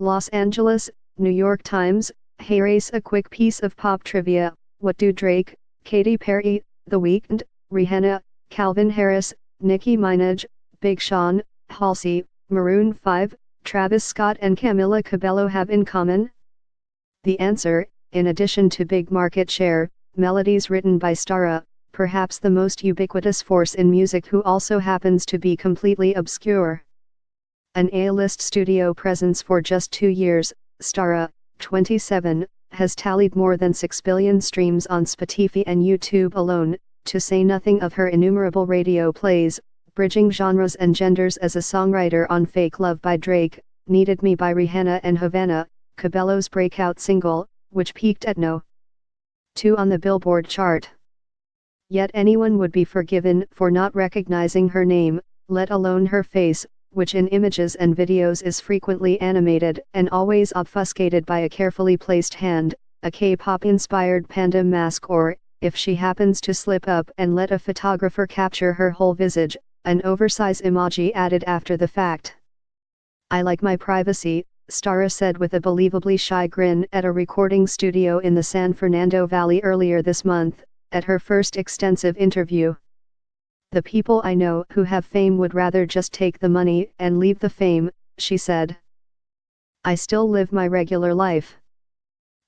Los Angeles, New York Times. Hey Race, a quick piece of pop trivia. What do Drake, Katy Perry, The Weeknd, Rihanna, Calvin Harris, Nicki Minaj, Big Sean, Halsey, Maroon 5, Travis Scott and Camila Cabello have in common? The answer, in addition to big market share, melodies written by Starrah, perhaps the most ubiquitous force in music who also happens to be completely obscure. An A-list studio presence for just 2 years, Starrah, 27, has tallied more than 6 billion streams on Spotify and YouTube alone, to say nothing of her innumerable radio plays, bridging genres and genders as a songwriter on Fake Love by Drake, Needed Me by Rihanna and Havana, Cabello's breakout single, which peaked at No. 2 on the Billboard chart. Yet anyone would be forgiven for not recognizing her name, let alone her face, which in images and videos is frequently animated and always obfuscated by a carefully placed hand, a K-pop-inspired panda mask, or, if she happens to slip up and let a photographer capture her whole visage, an oversized emoji added after the fact. "I like my privacy," Starrah said with a believably shy grin at a recording studio in the San Fernando Valley earlier this month, at her first extensive interview. "The people I know who have fame would rather just take the money and leave the fame," she said. "I still live my regular life."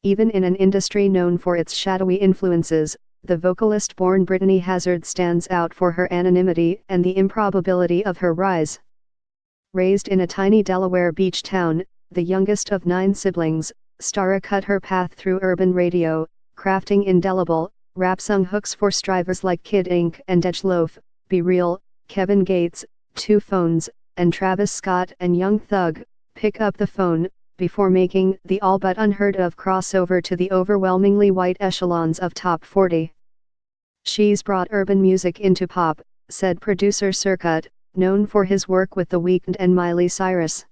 Even in an industry known for its shadowy influences, the vocalist-born Brittany Hazard stands out for her anonymity and the improbability of her rise. Raised in a tiny Delaware beach town, the youngest of 9 siblings, Starrah cut her path through urban radio, crafting indelible, rap-sung hooks for strivers like Kid Ink and Dej Be Real, Kevin Gates, Two Phones, and Travis Scott and Young Thug, Pick Up the Phone, before making the all-but unheard-of crossover to the overwhelmingly white echelons of Top 40. "She's brought urban music into pop," said producer Circuit, known for his work with The Weeknd and Miley Cyrus.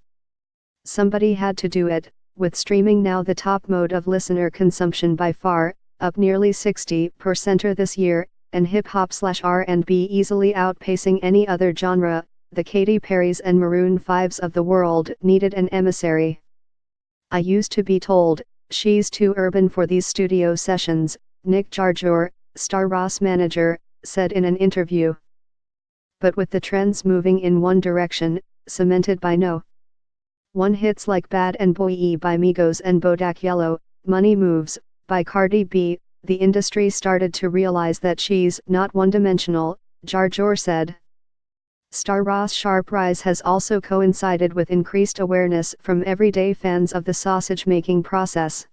"Somebody had to do it, with streaming now the top mode of listener consumption by far, up nearly 60% this year, and hip-hop/R&B easily outpacing any other genre, the Katy Perrys and Maroon 5s of the world needed an emissary. I used to be told, she's too urban for these studio sessions," Nick Jarjour, Starrah's manager, said in an interview. But with the trends moving in one direction, cemented by No. 1 hits like Bad and Boy by Migos and Bodak Yellow, Money Moves, by Cardi B, the industry started to realize that she's not one-dimensional, Jarjour said. Starrah's sharp rise has also coincided with increased awareness from everyday fans of the sausage-making process.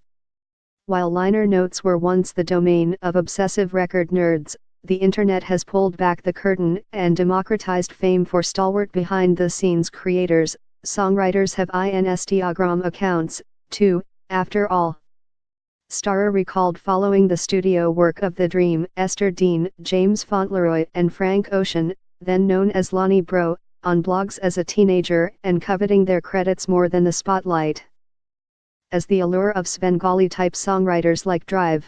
While liner notes were once the domain of obsessive record nerds, the internet has pulled back the curtain and democratized fame for stalwart behind-the-scenes creators. Songwriters have Instagram accounts, too, after all. Starrah recalled following the studio work of The Dream, Esther Dean, James Fauntleroy and Frank Ocean, then known as Lonnie Bro, on blogs as a teenager and coveting their credits more than the spotlight. As the allure of Svengali-type songwriters like Drive.